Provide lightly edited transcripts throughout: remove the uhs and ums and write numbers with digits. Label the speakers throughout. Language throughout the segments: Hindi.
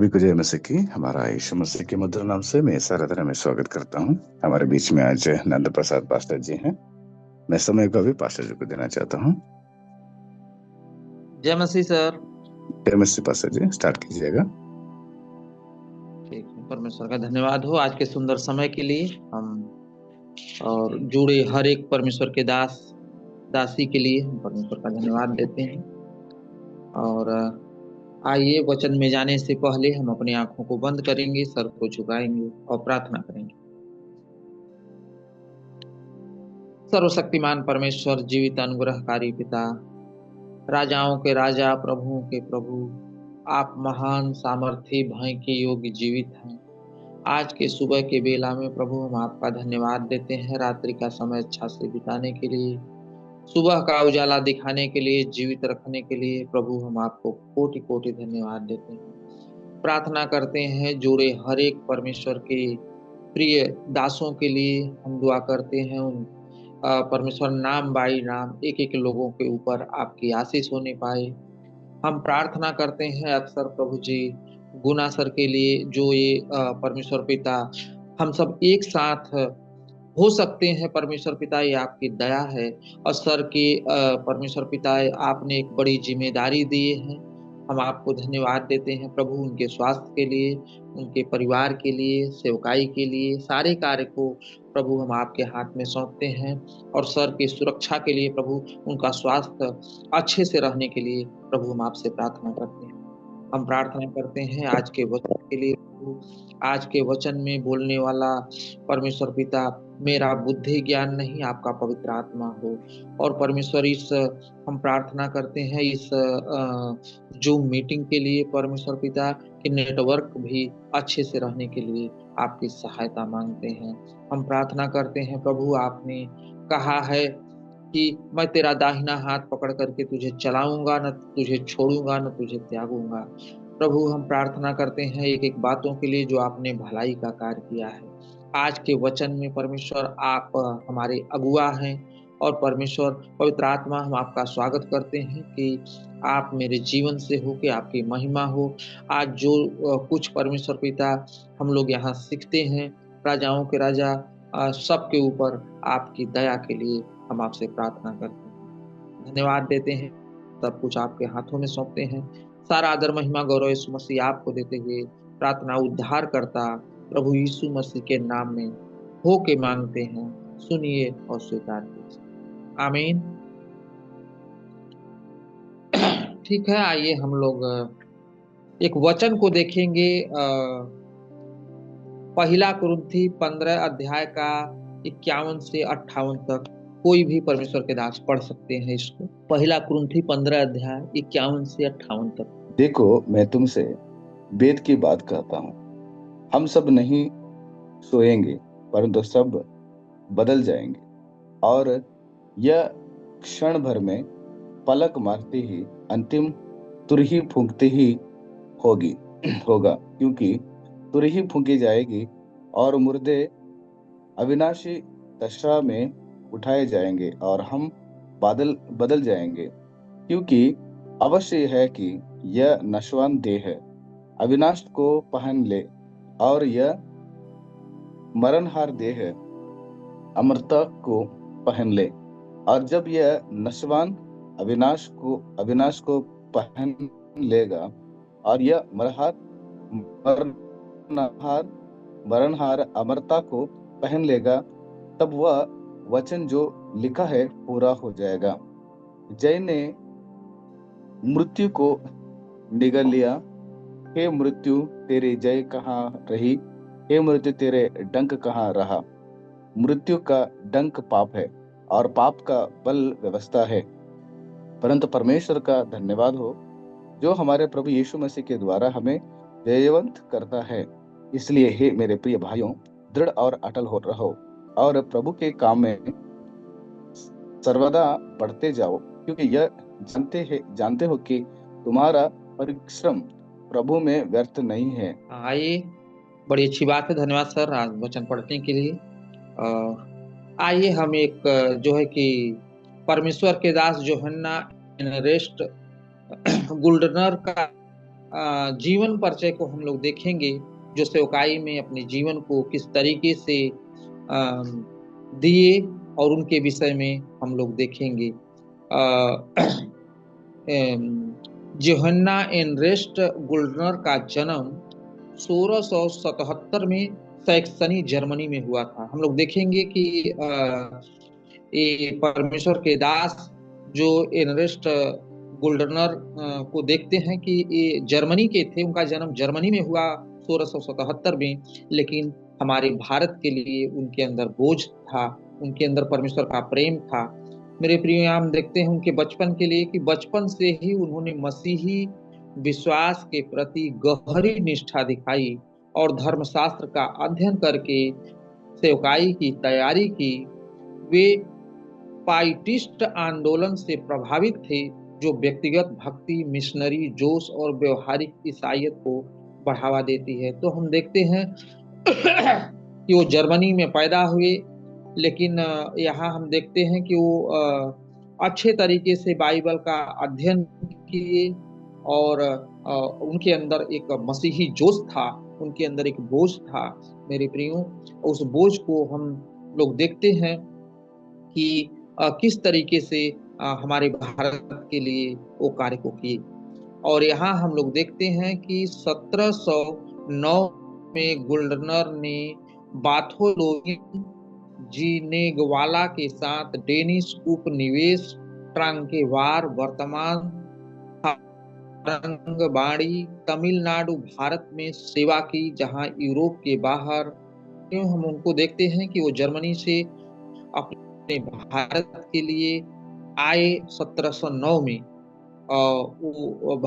Speaker 1: को जय मसीह की। हमारा यीशु मसीह के मधुर नाम से मैं इस आराधना में स्वागत करता हूँ। हमारे बीच में आज नंद प्रसाद पास्टर जी हैं। मैं समय को अभी पास्टर जी को देना चाहता हूँ।
Speaker 2: जय मसीह सर।
Speaker 1: जय मसीह पास्टर जी, स्टार्ट कीजिएगा।
Speaker 2: ठीक है, परमेश्वर का धन्यवाद हो आज के सुंदर समय के लिए। हम और जुड़े हर एक परमेश्वर के दासी के लिए हम परमेश्वर का धन्यवाद देते हैं। और आइए, वचन में जाने से पहले हम अपनी आंखों को बंद करेंगे, सर को झुकाएंगे और प्रार्थना करेंगे। सर्वशक्तिमान परमेश्वर, जीवित अनुग्रहकारी पिता, राजाओं के राजा, प्रभुओं के प्रभु, आप महान सामर्थी भय के योग्य जीवित हैं। आज के सुबह के बेला में प्रभु हम आपका धन्यवाद देते हैं, रात्रि का समय अच्छा से बिताने के लिए, सुबह का उजाला दिखाने के लिए, जीवित रखने के लिए। प्रभु हम आपको कोटि कोटि धन्यवाद देते हैं। प्रार्थना करते हैं जुड़े हर एक परमेश्वर के प्रिय दासों के लिए। हम दुआ करते हैं उन परमेश्वर नाम बाई नाम एक एक लोगों के ऊपर आपकी आशीष होने पाए। हम प्रार्थना करते हैं अक्सर प्रभु जी गुना सर के लिए, जो ये परमेश्वर पिता हम सब एक साथ हो सकते हैं। परमेश्वर पिता, ये आपकी दया है। और सर के परमेश्वर पिता, आपने एक बड़ी जिम्मेदारी दी है। हम आपको धन्यवाद देते हैं प्रभु, उनके स्वास्थ्य के लिए, उनके परिवार के लिए, सेवकाई के लिए, सारे कार्य को प्रभु हम आपके हाथ में सौंपते हैं। और सर की सुरक्षा के लिए प्रभु, उनका स्वास्थ्य अच्छे से रहने के लिए प्रभु हम आपसे प्रार्थना करते हैं। हम प्रार्थना करते हैं आज के वचन के लिए प्रभु। आज के वचन में बोलने वाला परमेश्वर पिता, मेरा बुद्धि ज्ञान नहीं, आपका पवित्र आत्मा हो। और परमेश्वर इस हम प्रार्थना करते हैं इस जूम मीटिंग के लिए परमेश्वर पिता, कि नेटवर्क भी अच्छे से रहने के लिए आपकी सहायता मांगते हैं। हम प्रार्थना करते हैं प्रभु, आपने कहा है कि मैं तेरा दाहिना हाथ पकड़ करके तुझे चलाऊंगा, न तुझे छोड़ूंगा, न तुझे त्यागूंगा। प्रभु हम प्रार्थना करते हैं एक एक बातों के लिए जो आपने भलाई का कार्य किया है। आज के वचन में परमेश्वर आप हमारे अगुआ हैं। और परमेश्वर पवित्र आत्मा, हम आपका स्वागत करते हैं कि आप मेरे जीवन से हो, कि आपकी महिमा हो। आज जो कुछ परमेश्वर पिता हम लोग यहाँ सीखते हैं, राजाओं के राजा सबके ऊपर आपकी दया के लिए हम आपसे प्रार्थना करते हैं, धन्यवाद देते हैं। सब कुछ आपके हाथों में सौंपते हैं। सारा आदर महिमा गौरव यीशु मसीह आपको देते हुए प्रार्थना उद्धार करता प्रभु यीशु मसीह के नाम में हो के मांगते हैं। सुनिए और स्वीकार कीजिए, आमीन। ठीक है, आइए हम लोग एक वचन को देखेंगे। पहला कुरिन्थी 15 अध्याय का 51 से 58 तक। कोई भी परमेश्वर के दास पढ़ सकते हैं इसको। पहला कुरिन्थी 15 अध्याय 51 से 58 तक।
Speaker 1: देखो, मैं तुमसे वेद की बात कहता हूँ। हम सब नहीं सोएंगे, परंतु सब बदल जाएंगे, और यह क्षण भर में, पलक मारते ही, अंतिम तुरही फूंकते ही होगा। क्योंकि तुरही फूंकी जाएगी और मुर्दे अविनाशी दशा में उठाए जाएंगे, और हम बदल जाएंगे। क्योंकि अवश्य है कि यह नश्वान देह है अविनाश को पहन ले, और यह मरणहार देह अमरता को पहन ले। और जब यह नश्वान अविनाश को पहन लेगा, और यह मरणहार अमरता को पहन लेगा, तब वह वचन जो लिखा है पूरा हो जाएगा। जय ने मृत्यु को निगल लिया। हे मृत्यु, तेरी जय कहाँ रही? हे मृत्यु, तेरे डंक कहाँ रहा? मृत्यु का डंक पाप है, और पाप का बल व्यवस्था है। परंतु परमेश्वर का धन्यवाद हो, जो हमारे प्रभु यीशु मसीह के द्वारा हमें जयवंत करता है। इसलिए हे मेरे प्रिय भाइयों, दृढ़ और अटल हो रहो, और प्रभु के काम में सर्वदा बढ़ते जाओ, क्योंकि यह जानते हो कि तुम्हारा परिश्रम प्रभु में व्यर्थ नहीं है।
Speaker 2: आइए, बड़ी अच्छी बात है। धन्यवाद सर आज वचन पढ़ने के लिए। आइए हम एक जो है कि परमेश्वर के दास यूहन्ना एनरेस्ट गुल्डनर का जीवन परिचय को हम लोग देखेंगे, जो सेवकाई में अपने जीवन को किस तरीके से दिए, और उनके विषय में हम लोग देखेंगे। जोहन्ना एनरेस्ट गुल्डनर का जन्म 1677 में सैक्सनी जर्मनी में हुआ था। हम लोग देखेंगे कि ये परमेश्वर के दास जो एनरेस्ट गुल्डनर को देखते हैं कि ये जर्मनी के थे, उनका जन्म जर्मनी में हुआ 1677 में, लेकिन हमारे भारत के लिए उनके अंदर बोझ था, उनके अंदर परमेश्वर का प्रेम था। मेरे प्रिय, हम देखते हैं उनके बचपन के लिए कि बचपन से ही उन्होंने मसीही विश्वास के प्रति गहरी निष्ठा दिखाई और धर्मशास्त्र का अध्ययन करके सेवकाई की तैयारी की। वे पाइटिस्ट आंदोलन से प्रभावित थे, जो व्यक्तिगत भक्ति, मिशनरी जोश और व्यवहारिक ईसाईयत को बढ़ावा देती है। तो हम देखते हैं कि वो जर्मनी में पैदा हुए, लेकिन यहाँ हम देखते हैं कि वो अच्छे तरीके से बाइबल का अध्ययन किए, और उनके अंदर एक मसीही जोश था, उनके अंदर एक बोझ था। मेरे प्रियो, उस बोझ को हम लोग देखते हैं कि किस तरीके से हमारे भारत के लिए वो कार्य को किए। और यहाँ हम लोग देखते हैं कि 1709 में गुल्डनर ने बार्थोलोमेव जीनेगवाला के साथ डेनिश उपनिवेश ट्रांकेवार, वर्तमान रंगबाड़ी, तमिलनाडु, भारत में सेवा की, जहां यूरोप के बाहर हम उनको देखते हैं कि वो जर्मनी से अपने भारत के लिए आए 1709 में, वो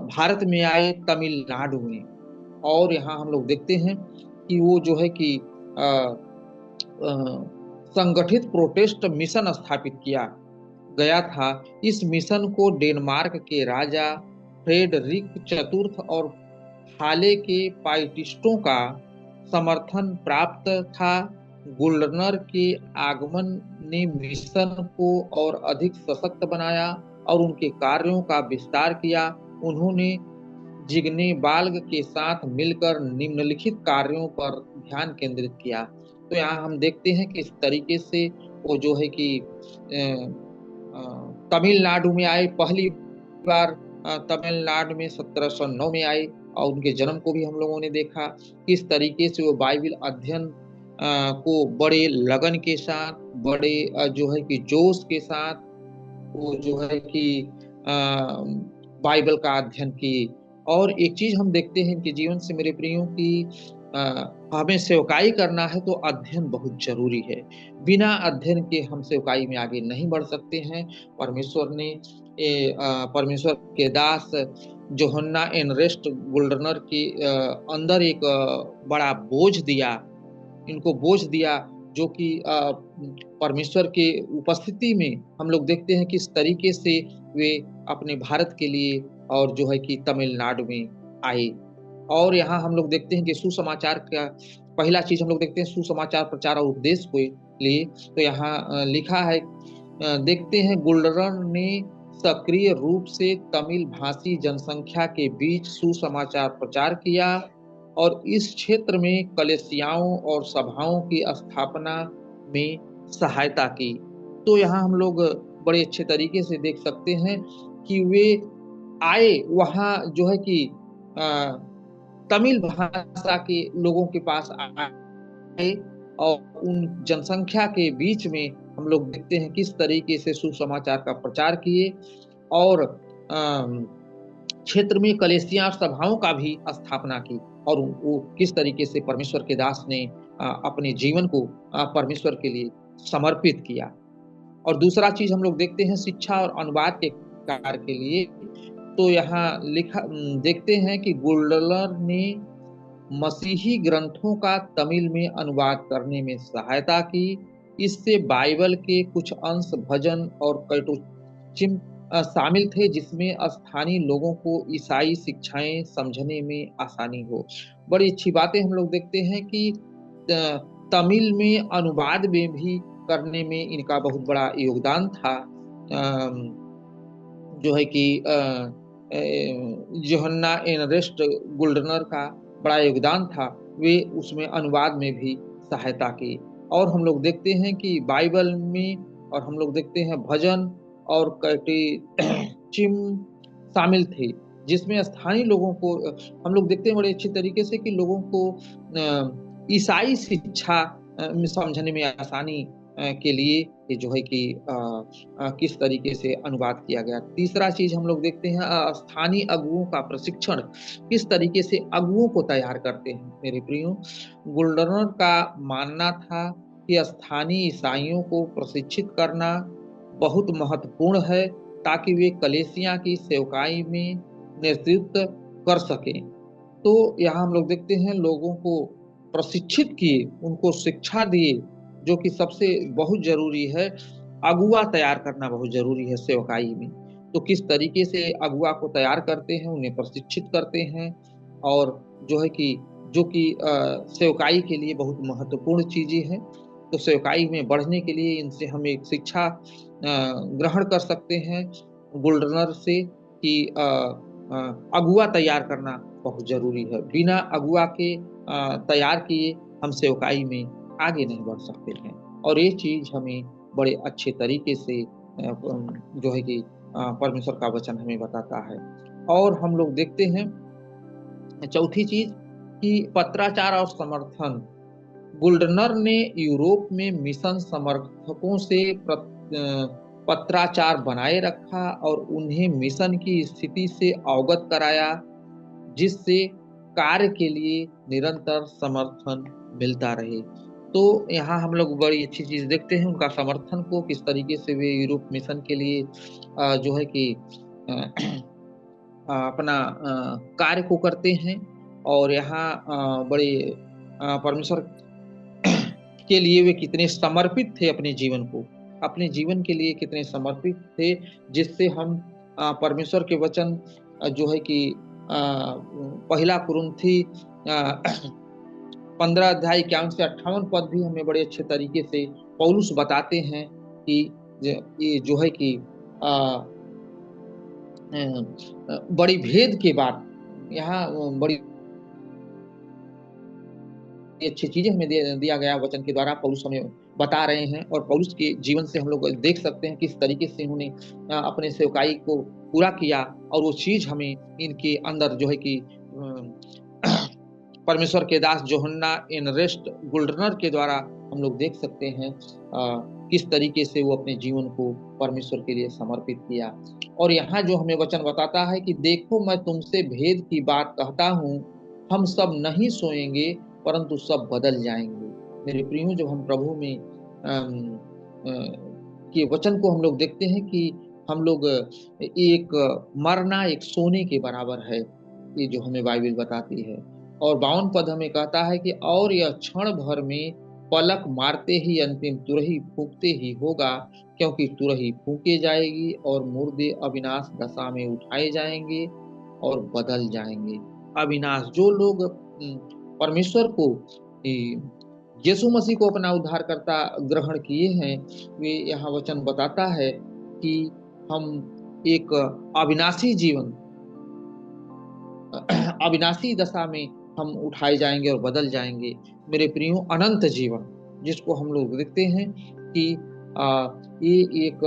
Speaker 2: भारत में आए तमिलनाडु में। और यहाँ हम लोग देखते हैं कि वो जो है कि संगठित प्रोटेस्ट मिशन स्थापित किया गया था। इस मिशन को डेनमार्क के राजा फ्रेडरिक चतुर्थ और हाले के पाइटिस्टों का समर्थन प्राप्त था। गुल्डनर के आगमन ने मिशन को और अधिक सशक्त बनाया और उनके कार्यों का विस्तार किया। उन्होंने जिग्ने बाल्ग के साथ मिलकर निम्नलिखित कार्यों पर ध्यान केंद्रित किया। तो यहाँ हम देखते हैं कि इस तरीके से वो जो है कि तमिलनाडु में आए, पहली बार तमिलनाडु में 1709 में आए, और उनके जन्म को भी हम लोगों ने देखा किस तरीके से वो बाइबल अध्ययन को बड़े लगन के साथ, बड़े जो है कि जोश के साथ वो जो है कि बाइबल का अध्ययन किए। और एक चीज हम देखते हैं इनके जीवन से मेरे प्रियो की हमें सेवकाई करना है तो अध्ययन बहुत जरूरी है। बिना अध्ययन के हम सेवकाई में आगे नहीं बढ़ सकते हैं। परमेश्वर के दास जोहन्ना एनरेस्ट गुल्डनर के अंदर एक बड़ा बोझ दिया, इनको बोझ दिया, जो कि परमेश्वर के उपस्थिति में हम लोग देखते हैं किस तरीके से वे अपने भारत के लिए और जो है कि तमिलनाडु में आए। और यहाँ हम लोग देखते हैं कि सुसमाचार का पहला चीज हम लोग देखते हैं सुसमाचार प्रचार और उपदेश को लिए। तो यहाँ लिखा है, देखते हैं गुल्डनर ने सक्रिय रूप से तमिल भाषी जनसंख्या के बीच सुसमाचार प्रचार किया और इस क्षेत्र में कलीसियाओं और सभाओं की स्थापना में सहायता की। तो यहाँ हम लोग बड़े अच्छे तरीके से देख सकते हैं कि वे आए, वहाँ जो है कि तमिल भाषा के लोगों के पास आए और उन जनसंख्या के बीच में हम लोग देखते हैं किस तरीके से सुसमाचार का प्रचार किए और क्षेत्र में कलीसिया सभाओं का भी स्थापना की। और वो किस तरीके से परमेश्वर के दास ने अपने जीवन को परमेश्वर के लिए समर्पित किया। और दूसरा चीज हम लोग देखते हैं शिक्षा और अनुवाद के कार्य के लिए। तो यहाँ लिखा देखते हैं कि गुल्डनर ने मसीही ग्रंथों का तमिल में अनुवाद करने में सहायता की। इससे बाइबल के कुछ अंश, भजन और कैटेचिज्म शामिल थे, जिसमें स्थानीय लोगों को ईसाई शिक्षाएं समझने में आसानी हो। बड़ी अच्छी बातें हम लोग देखते हैं कि तमिल में अनुवाद में भी करने में इनका बहुत बड़ा योगदान था। जो है कि यूहन्ना एनरिस्ट गुल्डनर का बड़ा योगदान था, वे उसमें अनुवाद में भी सहायता की। और हम लोग देखते हैं कि बाइबल में, और हम लोग देखते हैं भजन और कैटेचिम शामिल थे, जिसमें स्थानीय लोगों को हम लोग देखते हैं बड़े अच्छे तरीके से कि लोगों को ईसाई शिक्षा में समझने में आसानी के लिए ये जो है कि किस तरीके से अनुवाद किया गया। तीसरा चीज हम लोग देखते हैं स्थानीय अगुओं का प्रशिक्षण, किस तरीके से अगुओं को तैयार करते हैं। मेरे प्रियो, गुल्डनर का मानना था कि स्थानीय ईसाइयों को प्रशिक्षित करना बहुत महत्वपूर्ण है, ताकि वे कलीसिया की सेवकाई में नेतृत्व कर सकें। तो यहाँ हम लोग देखते हैं लोगों को प्रशिक्षित किए, उनको शिक्षा दिए, जो कि सबसे बहुत जरूरी है। अगुआ तैयार करना बहुत जरूरी है सेवकाई में। तो किस तरीके से अगुआ को तैयार करते हैं, उन्हें प्रशिक्षित करते हैं, और जो है कि सेवकाई के लिए बहुत महत्वपूर्ण चीजें हैं। तो सेवकाई में बढ़ने के लिए इनसे हम एक शिक्षा ग्रहण कर सकते हैं गुल्डनर से, कि अगुआ तैयार करना बहुत जरूरी है। बिना अगुआ के तैयार किए हम सेवकाई में आगे नहीं बढ़ सकते हैं। और ये चीज हमें बड़े अच्छे तरीके से जो है कि परमेश्वर का वचन हमें बताता है। और हम लोग देखते हैं चौथी चीज कि पत्राचार और समर्थन। गुल्डनर ने यूरोप में मिशन समर्थकों से पत्राचार बनाए रखा और उन्हें मिशन की स्थिति से अवगत कराया, जिससे कार्य के लिए निरंतर समर्थन मिलता रहे। तो यहाँ हम लोग बड़ी अच्छी चीज देखते हैं उनका समर्थन को, किस तरीके से वे यूरोप मिशन के लिए जो है कि अपना कार्य को करते हैं। और यहाँ बड़े परमेश्वर के लिए वे कितने समर्पित थे, अपने जीवन के लिए कितने समर्पित थे, जिससे हम परमेश्वर के वचन जो है कि पहला कुरिन्थी 15 अध्याय 51 से 58 पद भी हमें बड़े अच्छे तरीके से पौलुस बताते हैं कि ये जो है कि बड़ी भेद के बाद यहाँ बड़ी अच्छी चीजें हमें दिया गया वचन के द्वारा, पौलुस हमें बता रहे हैं। और पौलुस के जीवन से हम लोग देख सकते हैं किस तरीके से उन्होंने अपने सेवकाई को पूरा किया, और वो चीज हमें इनके अंदर जो है कि परमेश्वर के दास यूहन्ना एनरिस्ट गुल्डनर के द्वारा हम लोग देख सकते हैं किस तरीके से वो अपने जीवन को परमेश्वर के लिए समर्पित किया। और यहाँ जो हमें वचन बताता है कि देखो मैं तुमसे भेद की बात कहता हूँ, हम सब नहीं सोएंगे परंतु सब बदल जाएंगे। मेरे प्रियो, जब हम प्रभु में के वचन को हम लोग देखते हैं कि हम लोग एक मरना एक सोने के बराबर है, ये जो हमें बाइबल बताती है। और 52 पद हमें कहता है कि और यह क्षण भर में पलक मारते ही अंतिम तुरही फूंकते ही होगा, क्योंकि तुरही फूंके जाएगी और मुर्दे अविनाश दशा में उठाए जाएंगे और बदल जाएंगे। अविनाश, जो लोग परमेश्वर को, यीशु मसीह को अपना उद्धारकर्ता ग्रहण किए हैं, वे यहाँ वचन बताता है कि हम एक अविनाशी जीवन, अविनाशी दशा में हम उठाए जाएंगे और बदल जाएंगे। मेरे प्रियो, अनंत जीवन जिसको हम लोग देखते हैं कि ये एक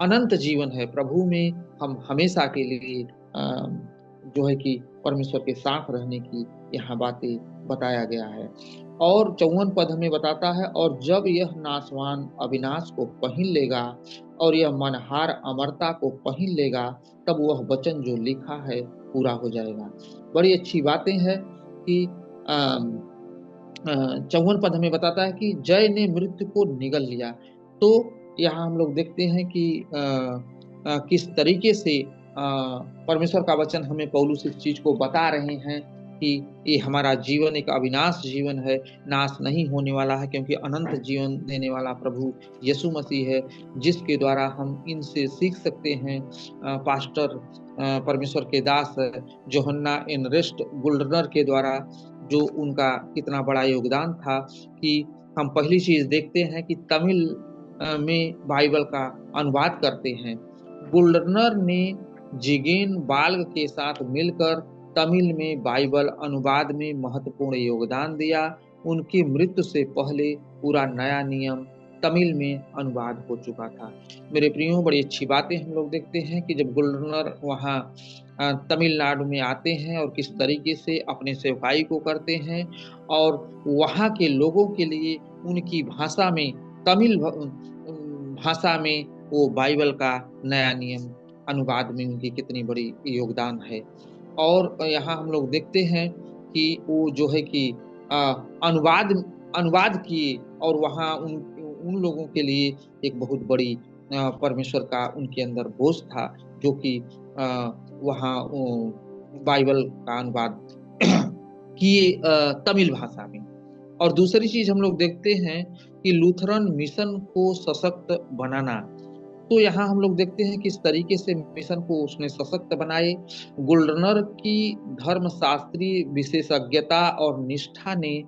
Speaker 2: अनंत जीवन है, प्रभु में हम हमेशा के लिए जो है कि परमेश्वर के साथ रहने की यहाँ बातें बताया गया है। और 54 पद हमें बताता है, और जब यह नाशवान अविनाश को पहन लेगा और यह मनहार अमरता को पहन लेगा, तब वह वचन जो लिखा है पूरा हो जाएगा। बड़ी अच्छी बातें हैं कि 54 पद हमें बताता है कि जय ने मृत्यु को निगल लिया। तो यहाँ हम लोग देखते हैं कि किस तरीके से परमेश्वर का वचन हमें पौलुस इस चीज को बता रहे हैं कि ये हमारा जीवन एक अविनाश जीवन है, नाश नहीं होने वाला है, क्योंकि अनंत जीवन देने वाला प्रभु यीशु मसीह है, जिसके द्वारा हम इनसे सीख सकते हैं। पास्टर परमेश्वर के दास यूहन्ना एनरिस्ट गुल्डनर के द्वारा जो उनका कितना बड़ा योगदान था, कि हम पहली चीज देखते हैं कि तमिल में बाइबल का अनुवाद करते हैं। गुल्डनर ने जिगेन बाल्ग के साथ मिलकर तमिल में बाइबल अनुवाद में महत्वपूर्ण योगदान दिया। उनकी मृत्यु से पहले पूरा नया नियम तमिल में अनुवाद हो चुका था। मेरे प्रियो, बड़ी अच्छी बातें हम लोग देखते हैं कि जब गवर्नर वहाँ तमिलनाडु में आते हैं और किस तरीके से अपने सेवकाई को करते हैं और वहाँ के लोगों के लिए उनकी भाषा में, तमिल भाषा में वो बाइबल का नया नियम अनुवाद में उनकी कितनी बड़ी योगदान है। और यहाँ हम लोग देखते हैं कि वो जो है कि अनुवाद किए और वहाँ उन लोगों के लिए एक बहुत बड़ी परमेश्वर का उनके अंदर बोझ था, जो कि वहाँ बाइबल का अनुवाद किए तमिल भाषा में। और दूसरी चीज हम लोग देखते हैं कि लूथरन मिशन को सशक्त बनाना। तो यहाँ हम लोग देखते हैं किस तरीके से मिशन को उसने सशक्त बनाए। गुल्डनर की धर्मशास्त्रीय विशेषज्ञता और निष्ठा ने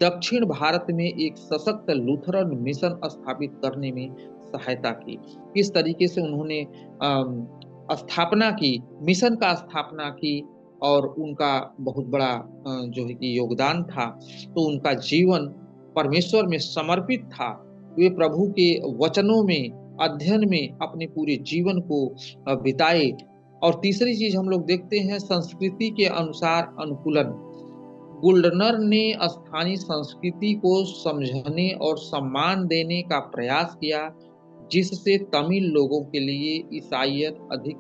Speaker 2: दक्षिण भारत में एक सशक्त लूथरन मिशन स्थापित करने में सहायता की। किस तरीके से उन्होंने स्थापना की, मिशन का स्थापना की और उनका बहुत बड़ा जो है कि योगदान था। तो उनका जीवन परमेश्वर में समर्पित था। वे प्रभु के वचनों में, अध्ययन में अपने पूरे जीवन को बिताए। और तीसरी चीज हम लोग देखते हैं संस्कृति के अनुसार अनुकूलन। गुल्डनर ने स्थानीय संस्कृति को समझने और सम्मान देने का प्रयास किया, जिससे तमिल लोगों के लिए ईसाईयत अधिक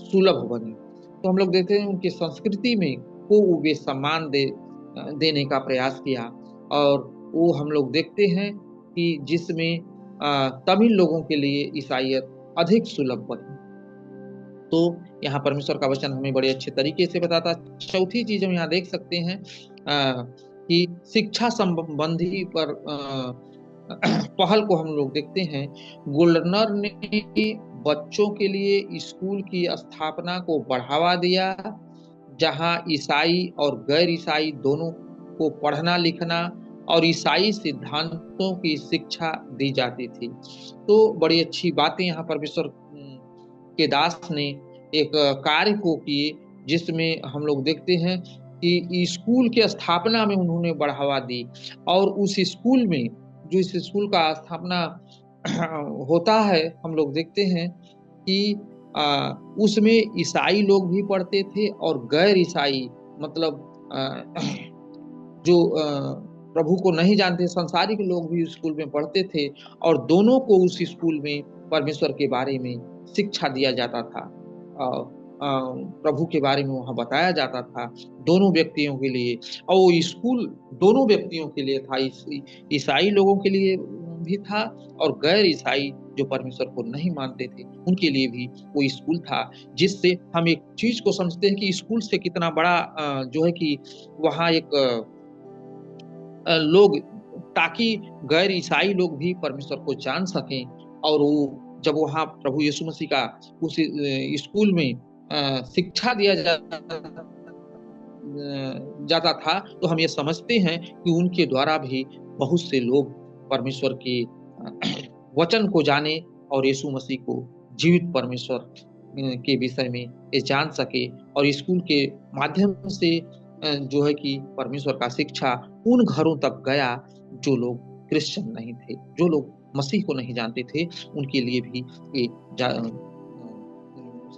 Speaker 2: सुलभ बनी। तो हम लोग देखते हैं उनकी संस्कृति में को वे सम्मान देने का प्रयास किया और वो हम लोग देखते हैं कि जिसमें तमिल लोगों के लिए ईसाईयत अधिक सुलभ बनी। तो यहाँ परमेश्वर का वचन हमें बड़े अच्छे तरीके से बताता। चौथी चीज हम यहाँ देख सकते हैं कि शिक्षा संबंधी पर पहल को हम लोग देखते हैं। गुल्डनर ने बच्चों के लिए स्कूल की स्थापना को बढ़ावा दिया, जहां ईसाई और गैर ईसाई दोनों को पढ़ना लिखना और ईसाई सिद्धांतों की शिक्षा दी जाती थी। तो बड़ी अच्छी बातें यहाँ परमेश्वर के दास ने एक कार्य को किए, जिसमें हम लोग देखते हैं कि स्कूल के स्थापना में उन्होंने बढ़ावा दी। और उस स्कूल में, जो इस स्कूल का स्थापना होता है, हम लोग देखते हैं कि उसमें ईसाई लोग भी पढ़ते थे और गैर ईसाई, मतलब जो प्रभु को नहीं जानते संसारिक लोग भी स्कूल में पढ़ते थे। और दोनों को उस स्कूल में परमेश्वर के बारे में शिक्षा दिया जाता था, प्रभु के बारे में वहाँ बताया जाता था दोनों व्यक्तियों के लिए। और वो स्कूल दोनों व्यक्तियों के लिए था, ईसाई लोगों के लिए भी था और गैर ईसाई जो परमेश्वर को नहीं मानते थे उनके लिए भी वो स्कूल था। जिससे हम एक चीज को समझते हैं कि स्कूल से कितना बड़ा जो है कि वहाँ एक लोग, ताकि गैर ईसाई लोग भी परमेश्वर को जान सकें। और वो जब वहाँ प्रभु यीशु मसीह का उस स्कूल में शिक्षा दिया जाता था, तो हम ये समझते हैं कि उनके द्वारा भी बहुत से लोग परमेश्वर के वचन को जाने और यीशु मसीह को जीवित परमेश्वर के विषय में ये जान सके। और स्कूल के माध्यम से जो है कि परमेश्वर का शिक्षा उन घरों तक गया जो लोग क्रिश्चियन नहीं थे, जो लोग मसीह को नहीं जानते थे, उनके लिए भी ये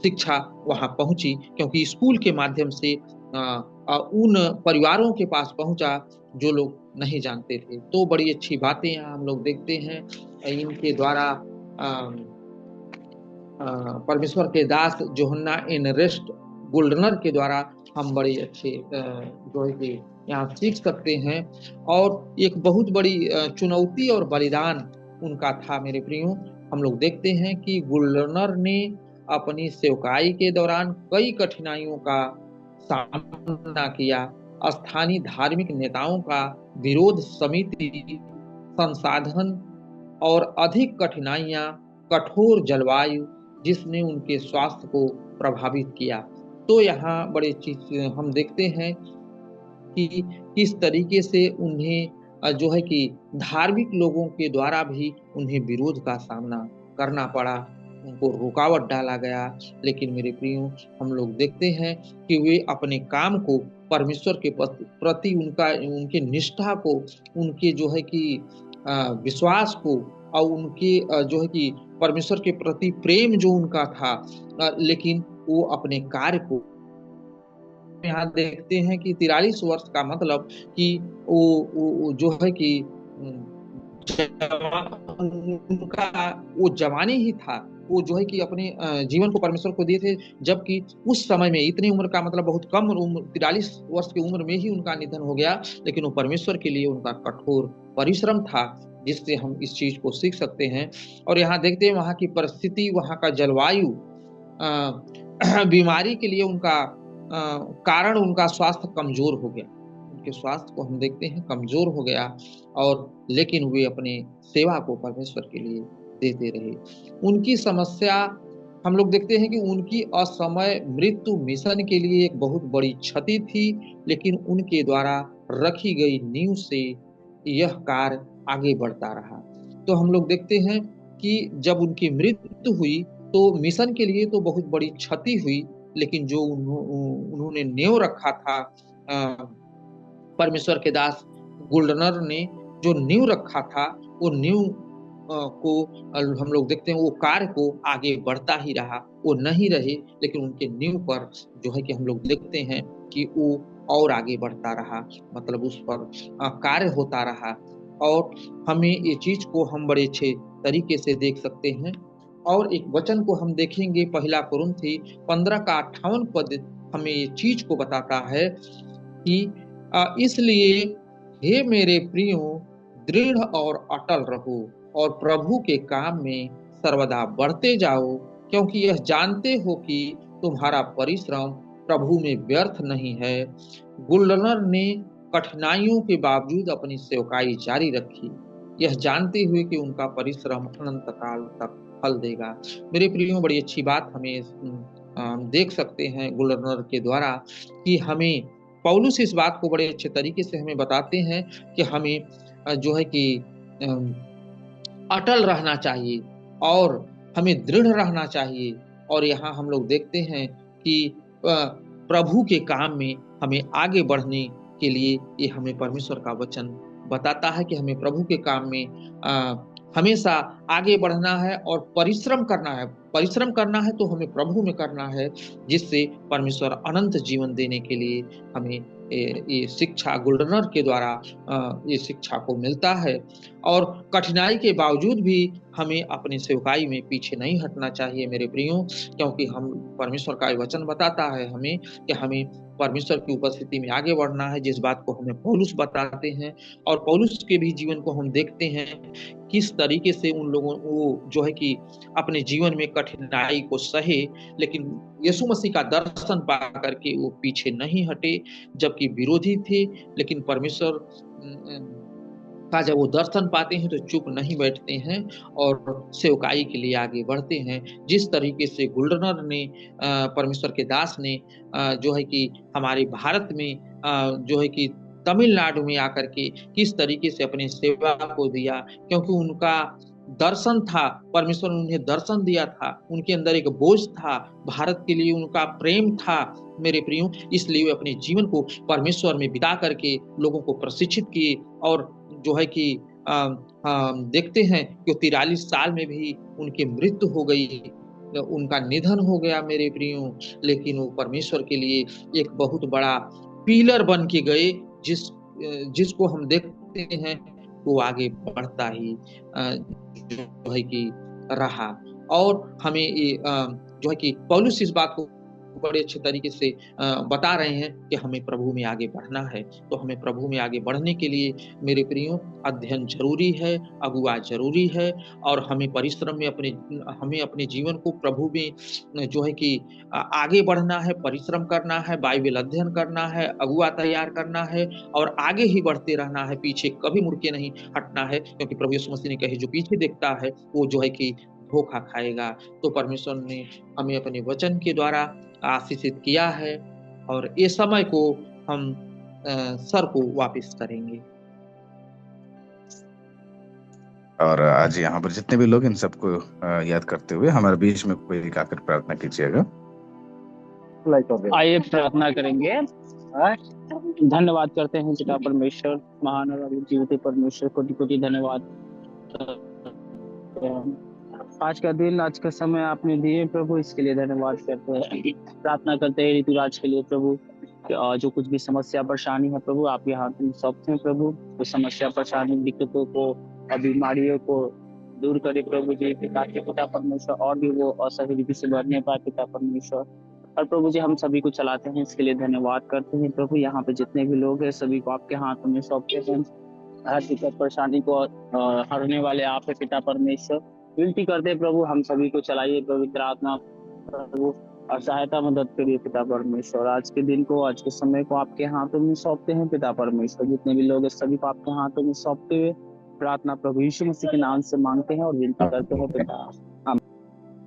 Speaker 2: शिक्षा वहां पहुंची, क्योंकि स्कूल के माध्यम से उन परिवारों के पास पहुंचा जो लोग नहीं जानते थे। तो बड़ी अच्छी बातें यहाँ हम लोग देखते हैं। इनके द्वारा परमेश्वर के दास यूहन्ना एनरेस्ट गुल्डनर के द्वारा हम बड़े अच्छे जो है कि यहाँ सीख सकते हैं। और एक बहुत बड़ी चुनौती और बलिदान उनका था। मेरे प्रियो, हम लोग देखते हैं कि गुल्डनर ने अपनी सेवकाई के दौरान कई कठिनाइयों का सामना किया। स्थानीय धार्मिक नेताओं का विरोध, समिति, संसाधन और अधिक कठिनाइयां, कठोर जलवायु जिसने उनके स्वास्थ्य को प्रभावित किया। तो यहाँ बड़े चीज हम देखते हैं कि किस तरीके से उन्हें जो है कि धार्मिक लोगों के द्वारा भी उन्हें विरोध का सामना करना पड़ा। उनको रुकावट डाला गया। लेकिन मेरे प्रियो, हम लोग देखते हैं कि वे अपने काम को परमेश्वर के प्रति उनके निष्ठा को, उनके जो है कि विश्वास को, और उनके जो है कि परमेश्वर के प्रति प्रेम जो उनका था, लेकिन वो अपने कार्य को यहाँ देखते हैं कि 43 वर्ष का मतलब कि वो जो है कि उनका वो जवानी ही था। वो जो है कि अपने जीवन को परमेश्वर को दिए थे, जबकि उस समय में इतनी उम्र का मतलब बहुत कम उम्र, 43 वर्ष की उम्र में ही उनका निधन हो गया। लेकिन वो परमेश्वर के लिए उनका कठोर परिश्रम था, जिससे हम इस चीज को सीख सकते हैं। और यहाँ देखते हैं वहाँ की परिस्थिति, वहाँ का जलवायु, बीमारी के लिए उनका कारण उनका स्वास्थ्य कमजोर हो गया। उनके स्वास्थ्य को हम देखते हैं कमजोर हो गया, और लेकिन वे अपने सेवा को परमेश्वर के लिए देते रहे। उनकी समस्या, हम लोग देखते हैं कि उनकी असमय मृत्यु मिशन के लिए एक बहुत बड़ी क्षति थी, लेकिन उनके द्वारा रखी गई नींव से यह कार्य आगे बढ़ता रहा। तो हम लोग देखते हैं कि जब उनकी मृत्यु हुई तो मिशन के लिए तो बहुत बड़ी क्षति हुई, लेकिन जो उन्होंने नींव रखा था, परमेश्वर के दास गुल्डनर ने जो नींव रखा था, वो नींव को हम लोग देखते हैं वो कार्य को आगे बढ़ता ही रहा। वो नहीं रहे, लेकिन उनके नींव पर जो है कि हम लोग देखते हैं कि वो और आगे बढ़ता रहा, मतलब उस पर कार्य होता रहा। और हमें ये चीज को हम बड़े अच्छे तरीके से देख सकते हैं। और एक वचन को हम देखेंगे, पहला कुरिन्थी 15 का 58 पद हमें ये चीज को बताता है कि इसलिए हे मेरे प्रियो, दृढ़ और अटल रहो और प्रभु के काम में सर्वदा बढ़ते जाओ, क्योंकि यह जानते हो कि तुम्हारा परिश्रम प्रभु में व्यर्थ नहीं है। गुल्डनर ने कठिनाइयों के बावजूद अपनी सेवकाई जारी रखी, यह जानते हुए कि उनका परिश्रम अनंत काल तक फल देगा। मेरे प्रियो, बड़ी अच्छी बात हमें देख सकते हैं गुल्डनर के द्वारा कि हमें पौलुस इस बात को बड़े अच्छे तरीके से हमें बताते हैं कि हमें जो है कि अटल रहना चाहिए और हमें दृढ़ रहना चाहिए। और यहाँ हम लोग देखते हैं कि प्रभु के काम में हमें आगे बढ़ने के लिए ये हमें परमेश्वर का वचन बताता है कि हमें प्रभु के काम में हमेशा आगे बढ़ना है और परिश्रम करना है। परिश्रम करना है तो हमें प्रभु में करना है, जिससे परमेश्वर अनंत जीवन देने के लिए हमें ये शिक्षा गुल्डनर के द्वारा ये शिक्षा को मिलता है। और कठिनाई के बावजूद भी हमें अपनी सेवकाई में पीछे नहीं हटना चाहिए मेरे प्रियो, क्योंकि हम परमेश्वर का वचन बताता है हमें कि हमें परमेश्वर की उपस्थिति में आगे बढ़ना है, जिस बात को हमें पौलुस बताते हैं। और पौलुस के भी जीवन को हम देखते हैं किस तरीके से उन लोगों वो जो है कि अपने जीवन में कठिनाई को सहे, लेकिन यीशु मसीह का दर्शन पा करके वो पीछे नहीं हटे, जबकि विरोधी थे, लेकिन परमेश्वर का जब वो दर्शन पाते हैं तो चुप नहीं बैठते हैं और सेवकाई के लिए आगे बढ़ते हैं। जिस तरीके से गुल्डनर ने परमेश्वर के दास ने जो है कि हमारे भारत में जो है कि तमिलनाडु में आकर के किस तरीके से अपनी सेवा को दिया, क्योंकि उनका दर्शन था, परमेश्वर ने उन्हें दर्शन दिया था, उनके अंदर एक बोझ था, भारत के लिए उनका प्रेम था मेरे प्रियो, इसलिए वे अपने जीवन को परमेश्वर में बिता करके लोगों को प्रशिक्षित किए। और जो है कि देखते हैं कि 43 साल में भी उनकी मृत्यु हो गई, उनका निधन हो गया मेरे प्रियो, लेकिन वो परमेश्वर के लिए एक बहुत बड़ा पिलर बन के गए, जिसको हम देखते हैं वो आगे बढ़ता ही जो है कि रहा। और हमें ये जो है कि पौलुस इस बात को बड़े अच्छे तरीके से बता रहे हैं कि हमें प्रभु में आगे बढ़ना है। तो हमें प्रभु में आगे बढ़ने के लिए मेरे प्रियो अध्ययन जरूरी है, अगुआ जरूरी है, और हमें परिश्रम में हमें अपने जीवन को प्रभु में जो है कि आगे बढ़ना है, परिश्रम करना है, बाइबल अध्ययन करना है, अगुआ तैयार करना है और आगे ही बढ़ते रहना है, पीछे कभी मुड़ के नहीं हटना है, क्योंकि प्रभु यीशु मसीह ने कहे जो पीछे देखता है वो जो है कि धोखा खाएगा। तो परमेश्वर ने हमें अपने वचन के द्वारा आशीषित किया है और ये समय को हम सर को वापस करेंगे।
Speaker 1: और आज यहाँ पर जितने भी लोग इन सबको याद करते हुए हमारे बीच में कोई एक आकर प्रार्थना कीजिएगा।
Speaker 3: आइए प्रार्थना करेंगे। धन्यवाद करते हैं पिता परमेश्वर, महान और जीवित परमेश्वर, कोटि कोटि धन्यवाद करते हैं। आज का दिन, आज का समय आपने दिए प्रभु, इसके लिए धन्यवाद करते हैं। प्रार्थना करते हैं ऋतुराज के लिए प्रभु, जो कुछ भी समस्या परेशानी है प्रभु आपके हाथ में सौंपते हैं प्रभु। उस समस्या परेशानी दिक्कतों को और बीमारियों को दूर करे प्रभु जी, पिता परमेश्वर, और भी वो असहयोगी से बढ़ने पाए पिता परमेश्वर। और प्रभु जी हम सभी को चलाते हैं, इसके लिए धन्यवाद करते हैं प्रभु। यहाँ पे जितने भी लोग हैं सभी को आपके हाथों में सौंपते हैं। हर दिक्कत परेशानी को हरने वाले आप है पिता परमेश्वर। विनती करते हैं प्रभु, हम सभी को चलाइए पवित्र आत्मा प्रभु, और सहायता मदद करिए पिता परमेश्वर। आज के दिन को, आज के समय को आपके हाथों में सौंपते हैं पिता परमेश्वर। जितने भी लोग हैं सभी को आपके हाथों में सौंपते हुए प्रार्थना प्रभु यीशु मसीह के नाम से मांगते हैं और विनती करते हैं पिता।